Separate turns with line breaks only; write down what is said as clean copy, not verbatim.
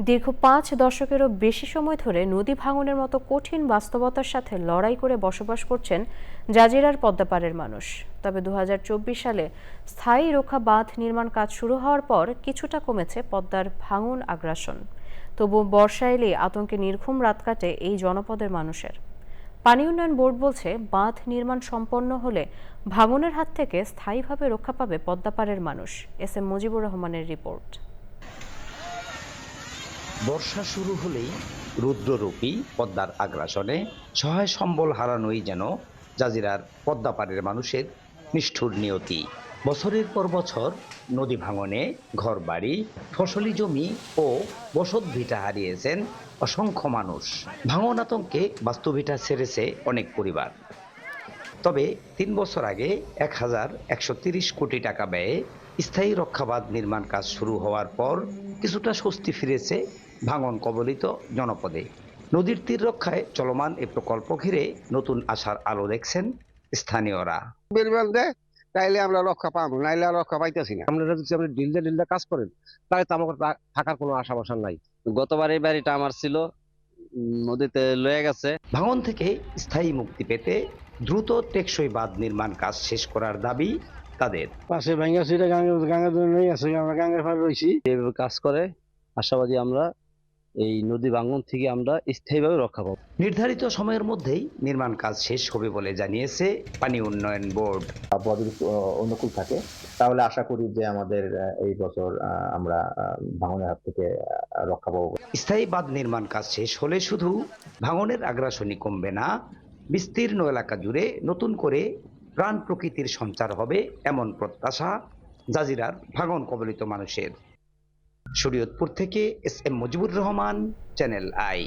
দীর্ঘ ৫ দশকেরও বেশি সময় ধরে নদী ভাঙনের মতো কঠিন বাস্তবতার সাথে লড়াই করে বসবাস করছেন জাজিরার পদ্মাপাড়ের মানুষ। তবে ২০২৪ সালে স্থায়ী রক্ষা বাঁধ নির্মাণ কাজ শুরু হওয়ার পর কিছুটা কমেছে পদ্মার ভাঙন আগ্রাসন। তবু বর্ষা এলেই আতঙ্কে নির্ঘুম রাত কাটে এই জনপদের মানুষের। পানি উন্নয়ন বোর্ড বলছে, বাঁধ নির্মাণ সম্পন্ন হলে ভাঙনের হাত থেকে স্থায়ীভাবে রক্ষা পাবে পদ্মাপাড়ের মানুষ। এস এম মুজিবুর রহমানের রিপোর্ট।
বর্ষা শুরু হলেই রুদ্ররূপী পদ্মার আগ্রাসনে সহায় সম্বল হারানোই যেন জাজিরার পদ্মাপাড়ের মানুষের নিষ্ঠুর নিয়তি। বছরের পর বছর নদী ভাঙনে ঘরবাড়ি, ফসলি জমি ও বসত ভিটা হারিয়েছেন অসংখ্য মানুষ। ভাঙন আতঙ্কে বাস্তুভিটা ছেড়েছে অনেক পরিবার। তবে ৩ বছর আগে ১,১৩০ কোটি টাকা ব্যয়ে স্থায়ী রক্ষাবাঁধ নির্মাণ কাজ শুরু হওয়ার পর কিছুটা স্বস্তি ফিরেছে ভাঙন কবলিত জনপদে। নদীর তীর রক্ষায় চলমান এই প্রকল্প ঘিরে নতুন আশার আলো দেখছেন স্থানীয়রা।
তাইলে আমরা রক্ষা পাবো, নাইলে আর রক্ষা পাইতেছি না।
আপনারা যদি আপনি ডিলটা কাজ করেন তাহলে তো আমাকে থাকার কোনো আশা ভরসা নাই।
গতবার এই বাড়িটা আমার ছিল, নদীতে লয়ে গেছে।
ভাঙন থেকে স্থায়ী মুক্তি পেতে দ্রুত টেকসই বাঁধ নির্মাণ কাজ শেষ করার দাবি তাদের।
পাশে ভাঙ্গা ছিল গাঙ্গা নেই আছে, আমরা গাঙ্গার পাড়ে রয়েছি।
এইভাবে কাজ করে আশাবাদী আমরা এই নদী ভাঙন থেকে আমরা স্থায়ীভাবে রক্ষা পাবো।
নির্ধারিত সময়ের মধ্যেই নির্মাণ কাজ শেষ হবে বলে জানিয়েছে পানি উন্নয়ন বোর্ড।
আবহাওয়া যদি অনুকূল থাকে তাহলে আশা করি যে আমাদের এই বছর আমরা ভাঙনের হাত থেকে রক্ষা পাবো।
স্থায়ী বাঁধ নির্মাণ কাজ শেষ হলে শুধু ভাঙনের আগ্রাসনই কমবে না, বিস্তীর্ণ এলাকা জুড়ে নতুন করে প্রাণ প্রকৃতির সঞ্চার হবে এমন প্রত্যাশা জাজিরার ভাঙন কবলিত মানুষের। শরীয়তপুর থেকে S M Mujibur Rahman, channel I.